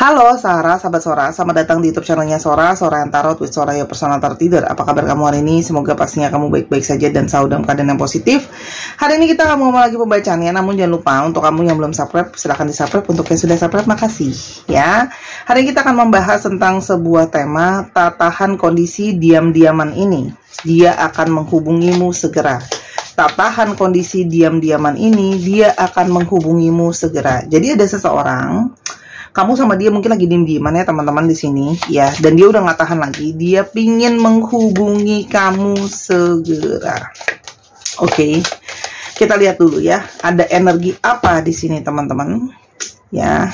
Halo Sarah, sahabat Sora, selamat datang di YouTube channelnya Sora, Sora yang Tarot with Sora your personal tarot reader. Apa kabar kamu hari ini? Semoga pastinya kamu baik-baik saja dan selalu dalam keadaan yang positif. Hari ini kita akan ngomong lagi pembacaannya, namun jangan lupa untuk kamu yang belum subscribe, silahkan di subscribe. Untuk yang sudah subscribe, makasih ya. Hari ini kita akan membahas tentang sebuah tema, tak tahan kondisi diam-diaman ini, dia akan menghubungimu segera. Tak tahan kondisi diam-diaman ini, dia akan menghubungimu segera. Jadi ada seseorang, kamu sama dia mungkin lagi diem-dieman ya teman-teman di sini ya, dan dia udah nggak tahan lagi, dia pingin menghubungi kamu segera. Oke, kita lihat dulu ya, ada energi apa di sini teman-teman ya.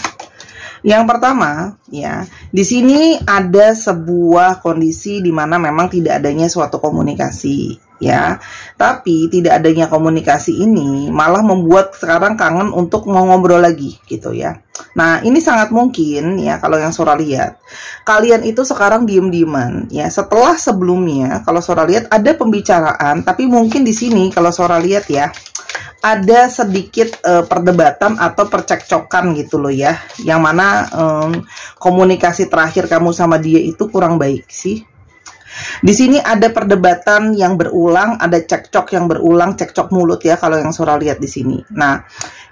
Yang pertama ya, di sini ada sebuah kondisi di mana memang tidak adanya suatu komunikasi ya, tapi tidak adanya komunikasi ini malah membuat sekarang kangen untuk mau ngobrol lagi gitu ya. Nah ini sangat mungkin ya, kalau yang Sora lihat kalian itu sekarang diem-dieman ya, setelah sebelumnya kalau Sora lihat ada pembicaraan, tapi mungkin di sini kalau Sora lihat ya ada sedikit perdebatan atau percekcokan gitu loh ya, yang mana komunikasi terakhir kamu sama dia itu kurang baik sih. Di sini ada perdebatan yang berulang, ada cekcok yang berulang, cekcok mulut ya kalau yang Sora lihat di sini. Nah,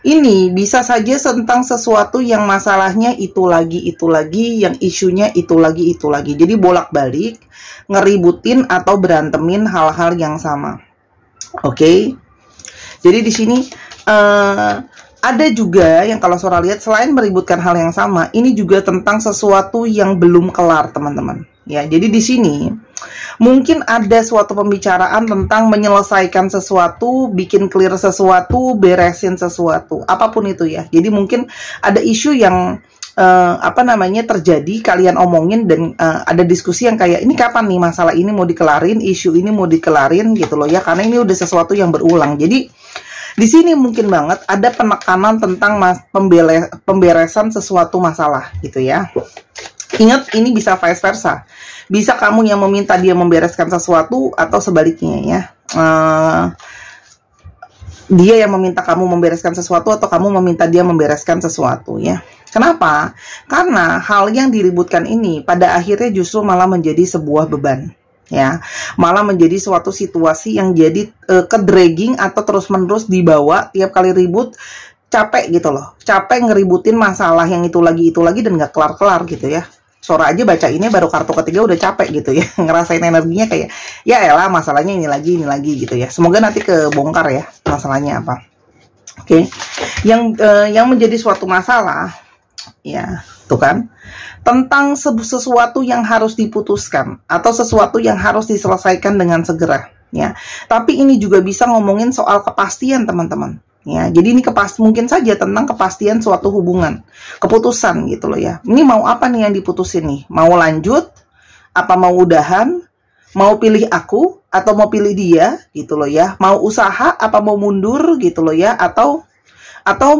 ini bisa saja tentang sesuatu yang masalahnya itu lagi, yang isunya itu lagi. Jadi bolak-balik ngeributin atau berantemin hal-hal yang sama. Oke. Jadi di sini ada juga yang kalau Sora lihat selain meributkan hal yang sama, ini juga tentang sesuatu yang belum kelar teman-teman. Ya, jadi di sini mungkin ada suatu pembicaraan tentang menyelesaikan sesuatu, bikin clear sesuatu, beresin sesuatu, apapun itu ya. Jadi mungkin ada isu yang terjadi, kalian omongin dan ada diskusi yang kayak ini kapan nih masalah ini mau dikelarin, isu ini mau dikelarin gitu loh ya, karena ini udah sesuatu yang berulang. Jadi di sini mungkin banget ada penekanan tentang pemberesan sesuatu masalah gitu ya. Ingat, ini bisa vice versa. Bisa kamu yang meminta dia membereskan sesuatu atau sebaliknya ya. Dia yang meminta kamu membereskan sesuatu atau kamu meminta dia membereskan sesuatu ya. Kenapa? Karena hal yang diributkan ini pada akhirnya justru malah menjadi sebuah beban. Ya, malah menjadi suatu situasi yang jadi ke-dragging atau terus-menerus dibawa tiap kali ribut, capek gitu loh. Capek ngeributin masalah yang itu lagi dan nggak kelar-kelar gitu ya. Sora aja baca ini baru kartu ketiga udah capek gitu ya. Ngerasain energinya kayak, ya elah masalahnya ini lagi gitu ya. Semoga nanti kebongkar ya masalahnya apa. Oke. Yang menjadi suatu masalah ya, tuh kan, tentang sesuatu yang harus diputuskan atau sesuatu yang harus diselesaikan dengan segera ya. Tapi ini juga bisa ngomongin soal kepastian teman-teman ya. Jadi ini mungkin saja tentang kepastian suatu hubungan, keputusan gitu loh ya. Ini mau apa nih yang diputusin nih? Mau lanjut? Apa mau udahan? Mau pilih aku atau mau pilih dia gitu loh ya? Mau usaha apa mau mundur gitu loh ya? Atau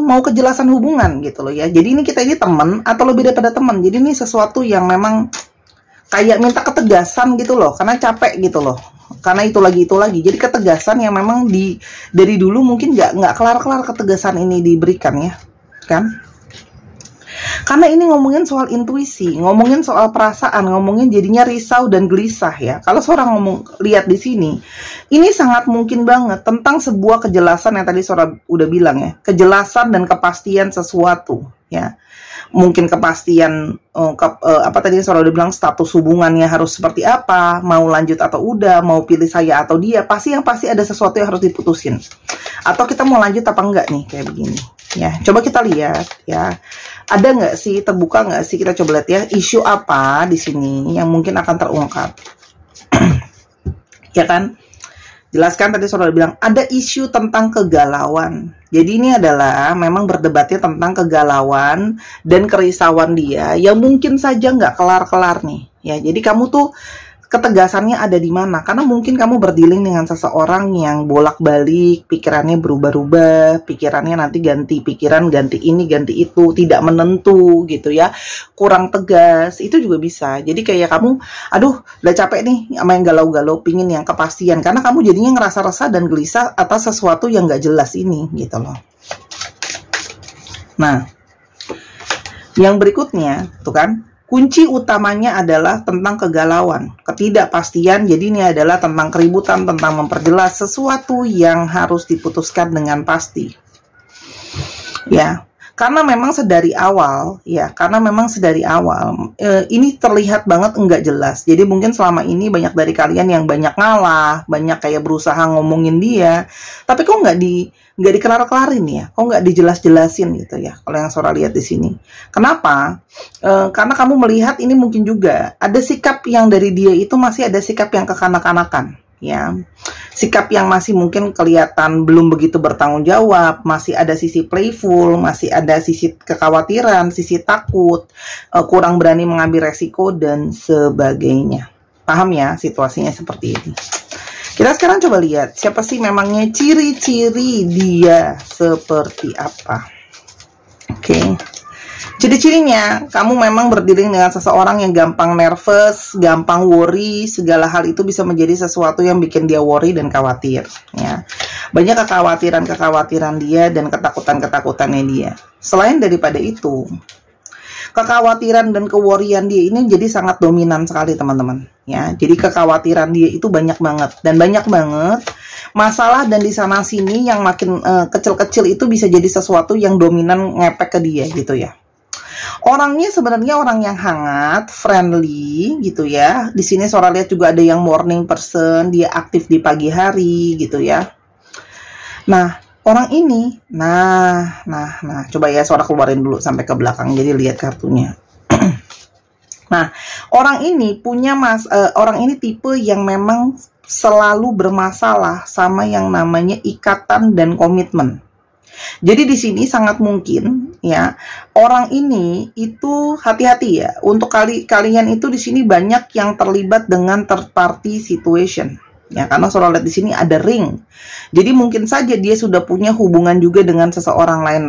mau kejelasan hubungan gitu loh ya. Jadi ini kita ini teman atau lebih daripada teman. Jadi ini sesuatu yang memang kayak minta ketegasan gitu loh, karena capek gitu loh. Karena itu lagi. Jadi ketegasan yang memang dari dulu mungkin nggak kelar-kelar ketegasan ini diberikan ya, kan? Karena ini ngomongin soal intuisi, ngomongin soal perasaan, ngomongin jadinya risau dan gelisah ya. Kalau seorang lihat di sini, ini sangat mungkin banget tentang sebuah kejelasan yang tadi Sora udah bilang ya, kejelasan dan kepastian sesuatu ya. Mungkin kepastian tadi Sora udah bilang, status hubungannya harus seperti apa, mau lanjut atau udah, mau pilih saya atau dia, pasti ada sesuatu yang harus diputusin. Atau kita mau lanjut apa enggak nih kayak begini ya. Coba kita lihat ya, ada nggak sih, terbuka nggak sih, kita coba lihat ya, isu apa di sini yang mungkin akan terungkap. Ya kan, jelaskan tadi Sora bilang ada isu tentang kegalauan. Jadi ini adalah memang berdebatnya tentang kegalauan dan kerisauan dia yang mungkin saja nggak kelar-kelar nih ya. Jadi kamu tuh ketegasannya ada di mana? Karena mungkin kamu berdealing dengan seseorang yang bolak-balik, pikirannya berubah-ubah, pikirannya nanti ganti pikiran, ganti ini, ganti itu, tidak menentu gitu ya, kurang tegas, itu juga bisa. Jadi kayak kamu, aduh, udah capek nih sama yang galau-galau, pingin yang kepastian, karena kamu jadinya ngerasa resah dan gelisah atas sesuatu yang nggak jelas ini gitu loh. Nah, Yang berikutnya, tuh kan, kunci utamanya adalah tentang kegalauan, ketidakpastian. Jadi ini adalah tentang keributan, tentang memperjelas sesuatu yang harus diputuskan dengan pasti. Ya, karena memang sedari awal, ini terlihat banget enggak jelas. Jadi mungkin selama ini banyak dari kalian yang banyak ngalah, banyak kayak berusaha ngomongin dia, tapi kok nggak dikelar-kelarin ya, kok nggak dijelas-jelasin gitu ya. Kalau yang Sora lihat di sini, kenapa? Karena kamu melihat ini mungkin juga ada sikap yang dari dia itu masih ada sikap yang kekanak-kanakan. Ya, sikap yang masih mungkin kelihatan belum begitu bertanggung jawab, masih ada sisi playful, masih ada sisi kekhawatiran, sisi takut, kurang berani mengambil resiko dan sebagainya. Paham ya situasinya seperti ini. Kita sekarang coba lihat siapa sih memangnya ciri-ciri dia seperti apa. Oke. Ciri-cirinya, kamu memang berdiri dengan seseorang yang gampang nervous, gampang worry, segala hal itu bisa menjadi sesuatu yang bikin dia worry dan khawatir. Ya. Banyak kekhawatiran dia dan ketakutan-ketakutannya dia. Selain daripada itu, kekhawatiran dan keworryan dia ini jadi sangat dominan sekali teman-teman. Ya, jadi kekhawatiran dia itu banyak banget masalah, dan di sana sini yang makin kecil-kecil itu bisa jadi sesuatu yang dominan ngepek ke dia gitu ya. Orangnya sebenarnya orang yang hangat, friendly gitu ya. Di sini Sora lihat juga ada yang morning person, dia aktif di pagi hari gitu ya. Nah, orang ini, nah, coba ya Sora keluarin dulu sampai ke belakang, jadi lihat kartunya. Nah, orang ini orang ini tipe yang memang selalu bermasalah sama yang namanya ikatan dan komitmen. Jadi di sini sangat mungkin ya orang ini itu hati-hati ya. Untuk kalian itu di sini banyak yang terlibat dengan third party situation. Ya, karena Sora lihat di sini ada ring. Jadi mungkin saja dia sudah punya hubungan juga dengan seseorang lain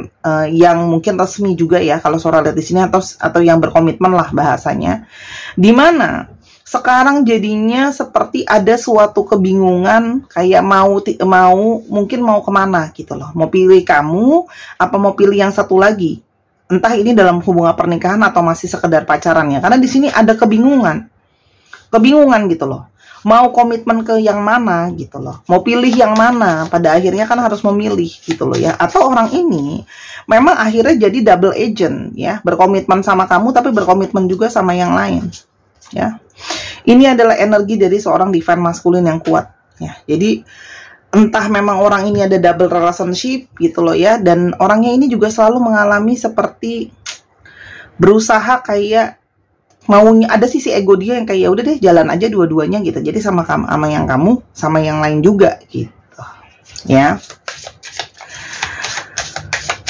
yang mungkin resmi juga ya kalau Sora lihat di sini, atau yang berkomitmen lah bahasanya. Di mana sekarang jadinya seperti ada suatu kebingungan, kayak mungkin mau kemana gitu loh. Mau pilih kamu apa mau pilih yang satu lagi? Entah ini dalam hubungan pernikahan atau masih sekedar pacaran ya. Karena di sini ada kebingungan gitu loh. Mau komitmen ke yang mana gitu loh. Mau pilih yang mana? Pada akhirnya kan harus memilih gitu loh ya. Atau orang ini memang akhirnya jadi double agent ya. Berkomitmen sama kamu tapi berkomitmen juga sama yang lain ya. Ini adalah energi dari seorang divine maskulin yang kuat ya. Jadi entah memang orang ini ada double relationship gitu loh ya, dan orangnya ini juga selalu mengalami seperti berusaha kayak maunya, ada sisi ego dia yang kayak ya udah deh jalan aja dua-duanya gitu. Jadi sama yang kamu sama yang lain juga gitu ya.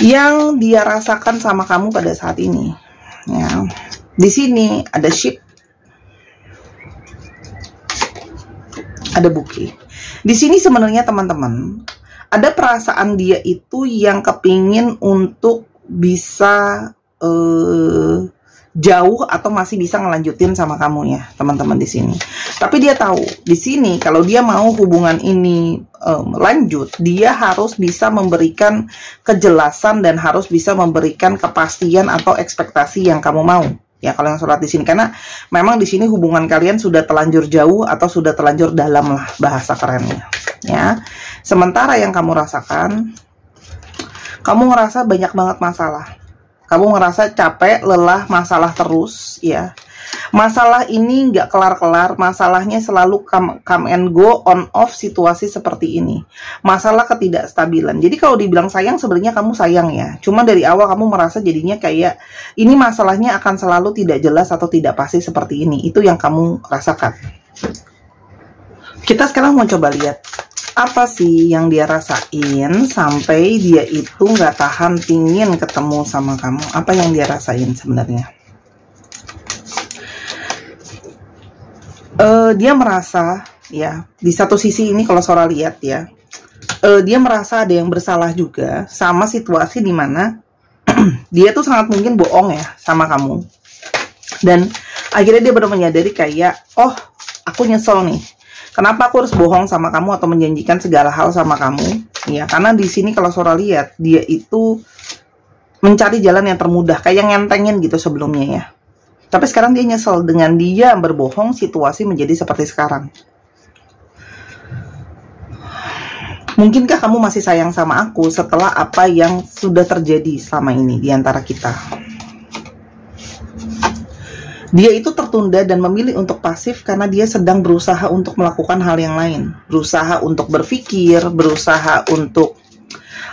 Yang dia rasakan sama kamu pada saat ini ya. Di sini ada ship, ada bukit. Di sini sebenarnya teman-teman ada perasaan dia itu yang kepingin untuk bisa jauh atau masih bisa ngelanjutin sama kamu ya teman-teman di sini. Tapi dia tahu di sini kalau dia mau hubungan ini lanjut, dia harus bisa memberikan kejelasan dan harus bisa memberikan kepastian atau ekspektasi yang kamu mau. Ya kalau yang surat di sini, karena memang di sini hubungan kalian sudah terlanjur jauh atau sudah terlanjur dalam lah bahasa kerennya. Ya, sementara yang kamu rasakan, kamu ngerasa banyak banget masalah. Kamu ngerasa capek, lelah, masalah terus, ya. Masalah ini nggak kelar-kelar, masalahnya selalu come and go, on off situasi seperti ini. Masalah ketidakstabilan. Jadi kalau dibilang sayang, sebenarnya kamu sayang ya. Cuma dari awal kamu merasa jadinya kayak ini masalahnya akan selalu tidak jelas atau tidak pasti seperti ini. Itu yang kamu rasakan. Kita sekarang mau coba lihat apa sih yang dia rasain sampai dia itu nggak tahan pingin ketemu sama kamu. Apa yang dia rasain sebenarnya? Dia merasa ya, di satu sisi ini kalau Sora lihat ya, dia merasa ada yang bersalah juga sama situasi dimana dia tuh sangat mungkin bohong ya sama kamu, dan akhirnya dia baru menyadari kayak, oh aku nyesel nih, kenapa aku harus bohong sama kamu atau menjanjikan segala hal sama kamu ya. Karena di sini kalau Sora lihat dia itu mencari jalan yang termudah, kayak ngentengin gitu sebelumnya ya. Tapi sekarang dia nyesel dengan dia berbohong, situasi menjadi seperti sekarang. Mungkinkah kamu masih sayang sama aku setelah apa yang sudah terjadi selama ini di antara kita? Dia itu tertunda dan memilih untuk pasif karena dia sedang berusaha untuk melakukan hal yang lain. Berusaha untuk berpikir, berusaha untuk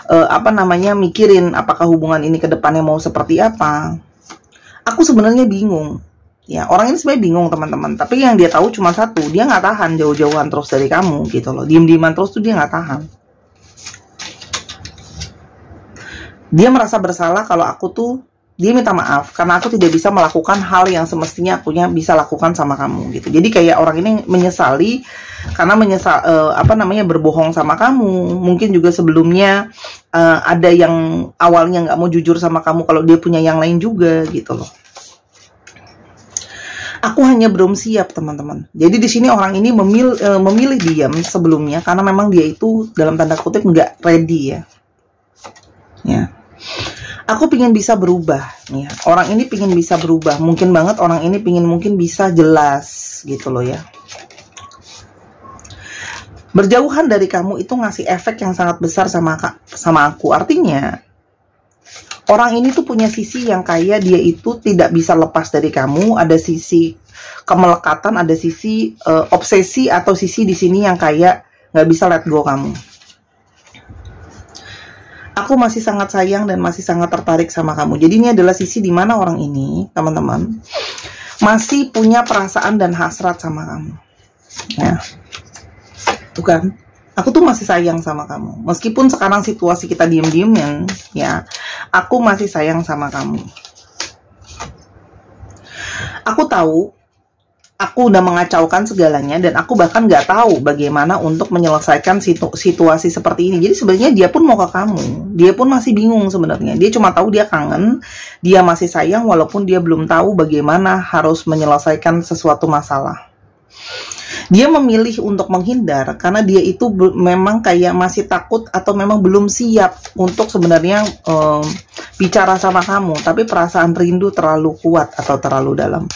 mikirin apakah hubungan ini ke depannya mau seperti apa. Aku sebenarnya bingung. Ya, orang ini sebenarnya bingung teman-teman. Tapi yang dia tahu cuma satu, dia nggak tahan jauh-jauhan terus dari kamu gitu loh. Diem-dieman terus tuh dia nggak tahan. Dia merasa bersalah kalau dia minta maaf karena aku tidak bisa melakukan hal yang semestinya aku bisa lakukan sama kamu gitu. Jadi kayak orang ini menyesali karena berbohong sama kamu. Mungkin juga sebelumnya ada yang awalnya nggak mau jujur sama kamu kalau dia punya yang lain juga gitu loh. Aku hanya belum siap teman-teman. Jadi di sini orang ini memilih diam sebelumnya karena memang dia itu dalam tanda kutip nggak ready ya. Ya. Aku pingin bisa berubah ya. Orang ini pingin bisa berubah. Mungkin banget orang ini mungkin bisa jelas gitu loh ya. Berjauhan dari kamu itu ngasih efek yang sangat besar sama aku. Artinya orang ini tuh punya sisi yang kayak dia itu tidak bisa lepas dari kamu. Ada sisi kemelekatan, ada sisi obsesi atau sisi di sini yang kayak nggak bisa let go kamu. Aku masih sangat sayang dan masih sangat tertarik sama kamu. Jadi ini adalah sisi di mana orang ini, teman-teman, masih punya perasaan dan hasrat sama kamu. Ya. Tuh kan? Aku tuh masih sayang sama kamu. Meskipun sekarang situasi kita diem-dieman, ya, aku masih sayang sama kamu. Aku tahu aku udah mengacaukan segalanya dan aku bahkan nggak tahu bagaimana untuk menyelesaikan situasi seperti ini. Jadi sebenarnya dia pun mau ke kamu, dia pun masih bingung sebenarnya. Dia cuma tahu dia kangen, dia masih sayang walaupun dia belum tahu bagaimana harus menyelesaikan sesuatu masalah. Dia memilih untuk menghindar karena dia itu memang kayak masih takut atau memang belum siap untuk sebenarnya bicara sama kamu. Tapi perasaan rindu terlalu kuat atau terlalu dalam.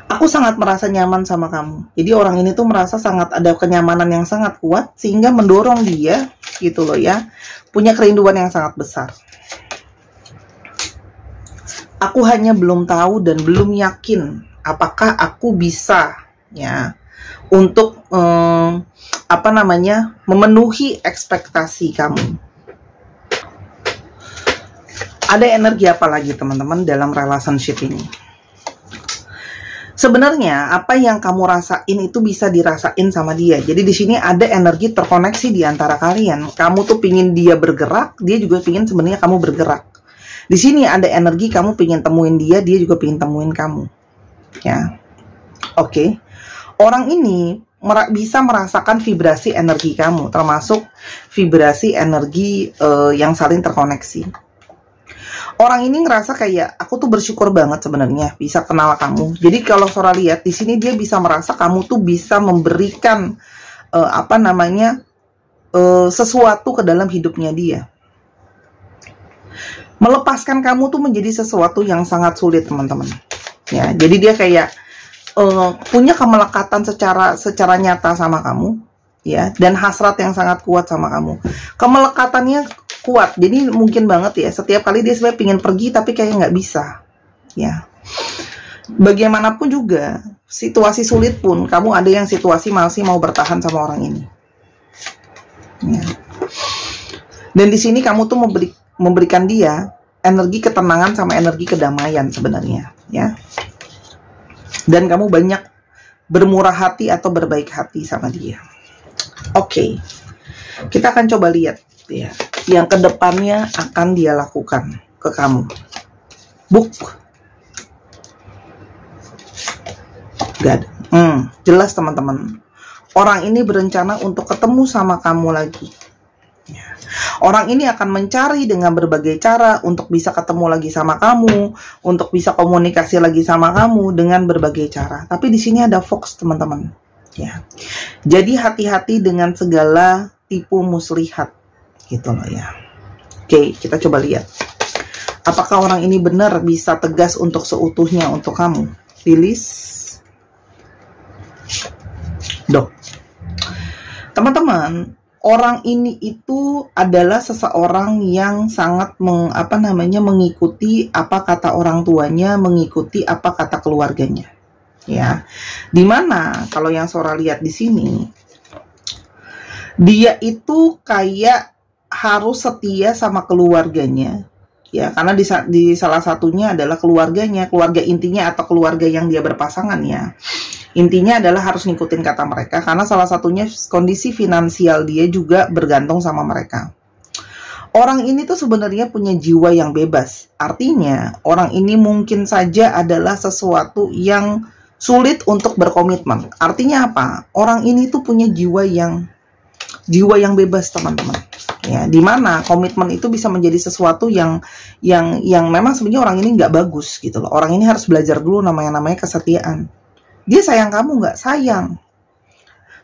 Aku sangat merasa nyaman sama kamu. Jadi orang ini tuh merasa sangat ada kenyamanan yang sangat kuat sehingga mendorong dia gitu loh ya, punya kerinduan yang sangat besar. Aku hanya belum tahu dan belum yakin apakah aku bisa ya untuk memenuhi ekspektasi kamu. Ada energi apa lagi teman-teman dalam relationship ini? Sebenarnya apa yang kamu rasain itu bisa dirasain sama dia. Jadi di sini ada energi terkoneksi di antara kalian. Kamu tuh pingin dia bergerak, dia juga pingin sebenarnya kamu bergerak. Di sini ada energi kamu pingin temuin dia, dia juga pingin temuin kamu. Ya, oke. Orang ini bisa merasakan vibrasi energi kamu, termasuk vibrasi energi yang saling terkoneksi. Orang ini ngerasa kayak aku tuh bersyukur banget sebenarnya bisa kenal kamu. Jadi kalau Sora lihat di sini dia bisa merasa kamu tuh bisa memberikan sesuatu ke dalam hidupnya dia. Melepaskan kamu tuh menjadi sesuatu yang sangat sulit teman-teman. Ya, jadi dia kayak punya kemelekatan secara nyata sama kamu, ya, dan hasrat yang sangat kuat sama kamu. Kemelekatannya kuat, jadi mungkin banget ya setiap kali dia sebenarnya pingin pergi tapi kayak nggak bisa ya. Bagaimanapun juga situasi sulit pun kamu ada yang situasi masih mau bertahan sama orang ini ya. Dan di sini kamu tuh memberikan dia energi ketenangan sama energi kedamaian sebenarnya ya. Dan kamu banyak bermurah hati atau berbaik hati sama dia. Oke. Kita akan coba lihat ya, yang kedepannya akan dia lakukan ke kamu. Jelas teman-teman. Orang ini berencana untuk ketemu sama kamu lagi. Orang ini akan mencari dengan berbagai cara untuk bisa ketemu lagi sama kamu, untuk bisa komunikasi lagi sama kamu dengan berbagai cara. Tapi di sini ada fox teman-teman. Ya. Jadi hati-hati dengan segala tipu muslihat. Gitu loh ya. Oke, kita coba lihat. Apakah orang ini benar bisa tegas untuk seutuhnya untuk kamu? Rilis. Doh. Teman-teman, orang ini itu adalah seseorang yang sangat mengikuti apa kata orang tuanya, mengikuti apa kata keluarganya. Ya. Dimana kalau yang Sora lihat di sini, dia itu kayak harus setia sama keluarganya. Ya, karena di salah satunya adalah keluarganya, keluarga intinya atau keluarga yang dia berpasangan ya. Intinya adalah harus ngikutin kata mereka karena salah satunya kondisi finansial dia juga bergantung sama mereka. Orang ini tuh sebenarnya punya jiwa yang bebas. Artinya, orang ini mungkin saja adalah sesuatu yang sulit untuk berkomitmen. Artinya apa? Orang ini tuh punya jiwa yang bebas, teman-teman. Ya, dimana komitmen itu bisa menjadi sesuatu yang memang sebenarnya orang ini nggak bagus gitu loh. Orang ini harus belajar dulu namanya kesetiaan. Dia sayang kamu nggak? Sayang.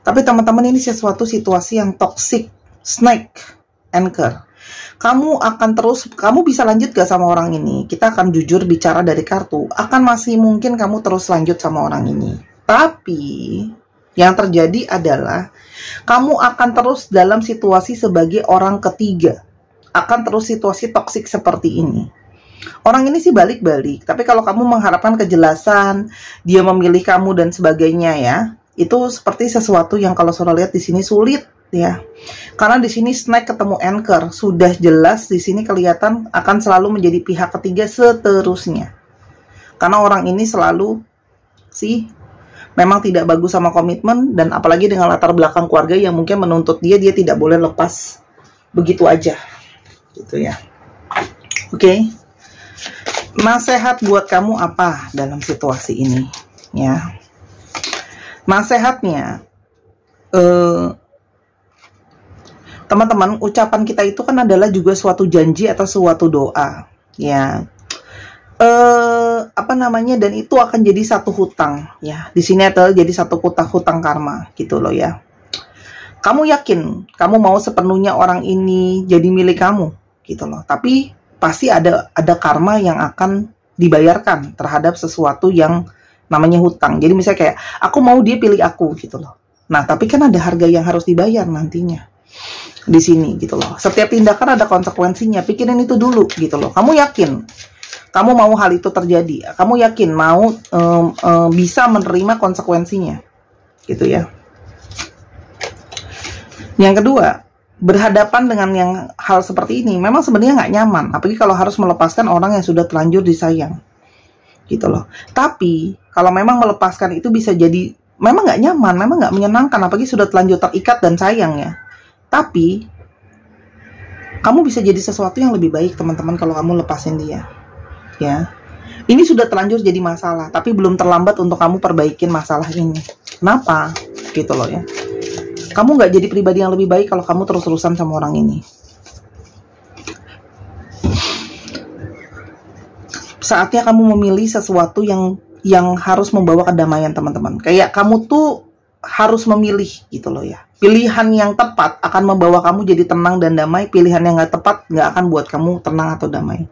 Tapi teman-teman, ini sesuatu situasi yang toxic, snake anchor. Kamu bisa lanjut gak sama orang ini? Kita akan jujur bicara dari kartu. Akan masih mungkin kamu terus lanjut sama orang ini. Tapi yang terjadi adalah kamu akan terus dalam situasi sebagai orang ketiga. Akan terus situasi toksik seperti ini. Orang ini sih balik-balik, tapi kalau kamu mengharapkan kejelasan, dia memilih kamu dan sebagainya ya, itu seperti sesuatu yang kalau Sora lihat di sini sulit ya. Karena di sini snake ketemu anchor, sudah jelas di sini kelihatan akan selalu menjadi pihak ketiga seterusnya. Karena orang ini selalu memang tidak bagus sama komitmen, dan apalagi dengan latar belakang keluarga yang mungkin menuntut dia tidak boleh lepas begitu aja gitu ya. Oke. Nasihat buat kamu apa dalam situasi ini ya? Nasihatnya, teman-teman, ucapan kita itu kan adalah juga suatu janji atau suatu doa ya. Dan itu akan jadi satu hutang ya. Di sini adalah jadi satu hutang karma gitu loh ya. Kamu yakin kamu mau sepenuhnya orang ini jadi milik kamu gitu loh. Tapi pasti ada karma yang akan dibayarkan terhadap sesuatu yang namanya hutang. Jadi misalnya kayak aku mau dia pilih aku gitu loh. Nah, tapi kan ada harga yang harus dibayar nantinya di sini gitu loh. Setiap tindakan ada konsekuensinya. Pikirin itu dulu gitu loh. Kamu yakin kamu mau hal itu terjadi? Kamu yakin mau bisa menerima konsekuensinya gitu ya. Yang kedua, berhadapan dengan hal seperti ini memang sebenarnya nggak nyaman, apalagi kalau harus melepaskan orang yang sudah terlanjur disayang gitu loh. Tapi kalau memang melepaskan itu bisa jadi memang nggak nyaman, memang nggak menyenangkan, apalagi sudah terlanjur terikat dan sayang ya. Tapi kamu bisa jadi sesuatu yang lebih baik, teman-teman, kalau kamu lepasin dia ya. Ini sudah terlanjur jadi masalah, tapi belum terlambat untuk kamu perbaikin masalah ini. Kenapa gitu loh ya. Kamu nggak jadi pribadi yang lebih baik kalau kamu terus-terusan sama orang ini. Saatnya kamu memilih sesuatu yang harus membawa kedamaian, teman-teman. Kayak kamu tuh harus memilih gitu loh ya. Pilihan yang tepat akan membawa kamu jadi tenang dan damai. Pilihan yang nggak tepat nggak akan buat kamu tenang atau damai.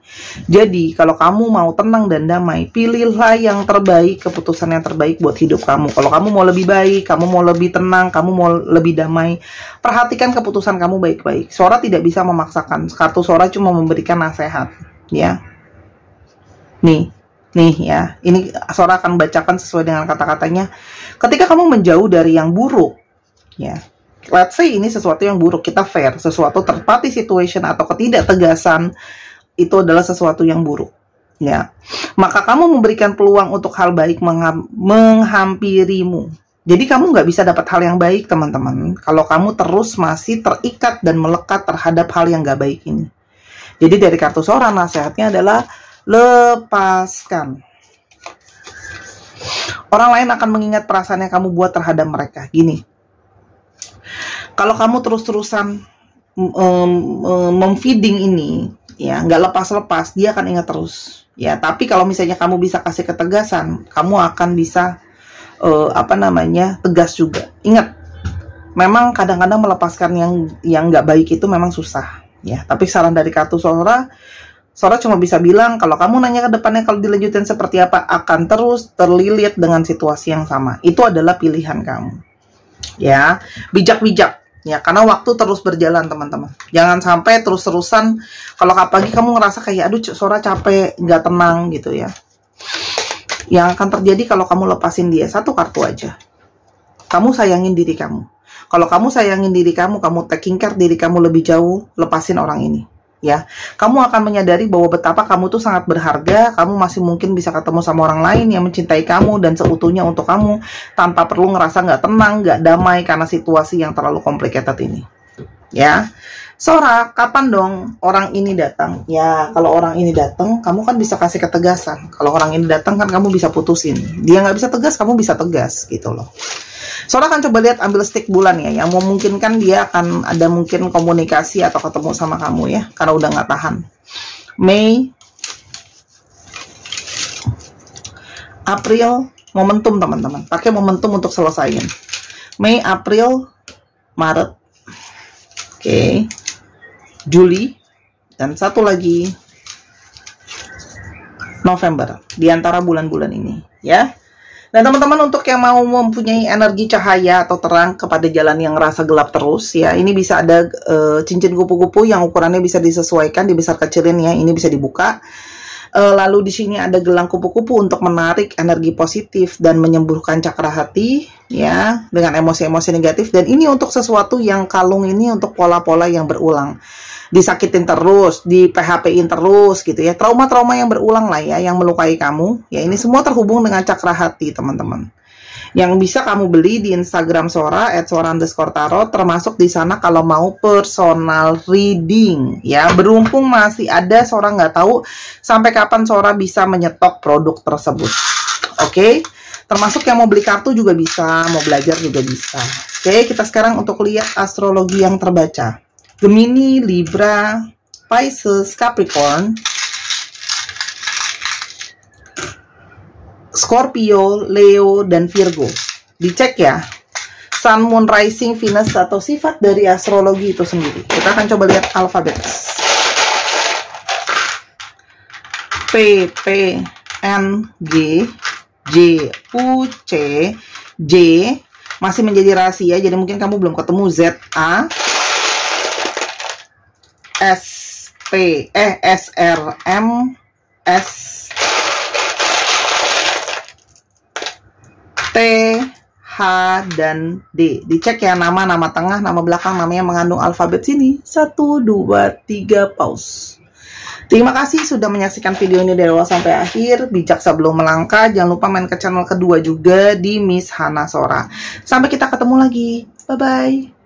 Jadi kalau kamu mau tenang dan damai, pilihlah yang terbaik, keputusan yang terbaik buat hidup kamu. Kalau kamu mau lebih baik, kamu mau lebih tenang, kamu mau lebih damai, perhatikan keputusan kamu baik-baik. Sora tidak bisa memaksakan. Kartu Sora cuma memberikan nasihat ya. Nih ya, ini Sora akan bacakan sesuai dengan kata-katanya. Ketika kamu menjauh dari yang buruk, ya, let's say ini sesuatu yang buruk, kita fair, sesuatu third party situation atau ketidaktegasan, itu adalah sesuatu yang buruk, ya. Maka kamu memberikan peluang untuk hal baik menghampirimu. Jadi kamu nggak bisa dapat hal yang baik, teman-teman, kalau kamu terus masih terikat dan melekat terhadap hal yang nggak baik ini. Jadi dari kartu Sora, nasihatnya adalah lepaskan. Orang lain akan mengingat perasaan yang kamu buat terhadap mereka. Gini, kalau kamu terus-terusan memfeeding ini, ya nggak lepas-lepas, dia akan ingat terus. Ya, tapi kalau misalnya kamu bisa kasih ketegasan, kamu akan bisa tegas juga. Ingat, memang kadang-kadang melepaskan yang nggak baik itu memang susah. Ya, tapi saran dari kartu Sora, Sora cuma bisa bilang, kalau kamu nanya ke depannya kalau dilanjutin seperti apa, akan terus terlilit dengan situasi yang sama. Itu adalah pilihan kamu. Ya, bijak-bijak. Ya, karena waktu terus berjalan, teman-teman. Jangan sampai terus-terusan, kalau pagi kamu ngerasa kayak, aduh Sora capek, nggak tenang gitu ya. Yang akan terjadi kalau kamu lepasin dia, satu kartu aja. Kamu sayangin diri kamu. Kalau kamu sayangin diri kamu taking care diri kamu lebih jauh, lepasin orang ini. Ya, kamu akan menyadari bahwa betapa kamu tuh sangat berharga, kamu masih mungkin bisa ketemu sama orang lain yang mencintai kamu dan seutuhnya untuk kamu, tanpa perlu ngerasa nggak tenang, nggak damai karena situasi yang terlalu complicated ini. Ya, Sora, kapan dong orang ini datang? Ya, kalau orang ini datang, kamu kan bisa kasih ketegasan. Kalau orang ini datang kan kamu bisa putusin. Dia nggak bisa tegas, kamu bisa tegas gitu loh. Sora akan coba lihat ambil stick bulan ya, yang memungkinkan dia akan ada mungkin komunikasi atau ketemu sama kamu ya, karena udah nggak tahan. Mei, April, momentum teman-teman, pakai momentum untuk selesaiin. Mei, April, Maret, oke, Juli, dan satu lagi November, di antara bulan-bulan ini ya. Dan teman-teman, untuk yang mau mempunyai energi cahaya atau terang kepada jalan yang rasa gelap terus ya, ini bisa ada cincin kupu-kupu yang ukurannya bisa disesuaikan, dibesar kecilin ya, ini bisa dibuka. Lalu di sini ada gelang kupu-kupu untuk menarik energi positif dan menyembuhkan cakra hati ya, dengan emosi-emosi negatif. Dan ini untuk sesuatu yang kalung ini untuk pola-pola yang berulang. Disakitin terus, di PHP-in terus gitu ya. Trauma-trauma yang berulang lah ya, yang melukai kamu. Ya, ini semua terhubung dengan cakra hati, teman-teman. Yang bisa kamu beli di Instagram Sora @sora_tarot, termasuk di sana kalau mau personal reading ya. Berhubung masih ada, Sora nggak tahu sampai kapan Sora bisa menyetok produk tersebut. Oke, termasuk yang mau beli kartu juga bisa, mau belajar juga bisa. Oke, kita sekarang untuk lihat astrologi yang terbaca. Gemini, Libra, Pisces, Capricorn, Scorpio, Leo, dan Virgo. Dicek ya, Sun, Moon, Rising, Venus, atau sifat dari astrologi itu sendiri. Kita akan coba lihat alfabet. P, P, N, G, J, U, C, J. Masih menjadi rahasia, jadi mungkin kamu belum ketemu. Z, A, S, P, S, R, M, S, T, H, dan D. Dicek ya, nama tengah, nama belakang, namanya mengandung alfabet sini. 1, 2, 3, pause. Terima kasih sudah menyaksikan video ini dari awal sampai akhir. Bijak sebelum melangkah. Jangan lupa main ke channel kedua juga di Miss Hana Sora. Sampai kita ketemu lagi. Bye-bye.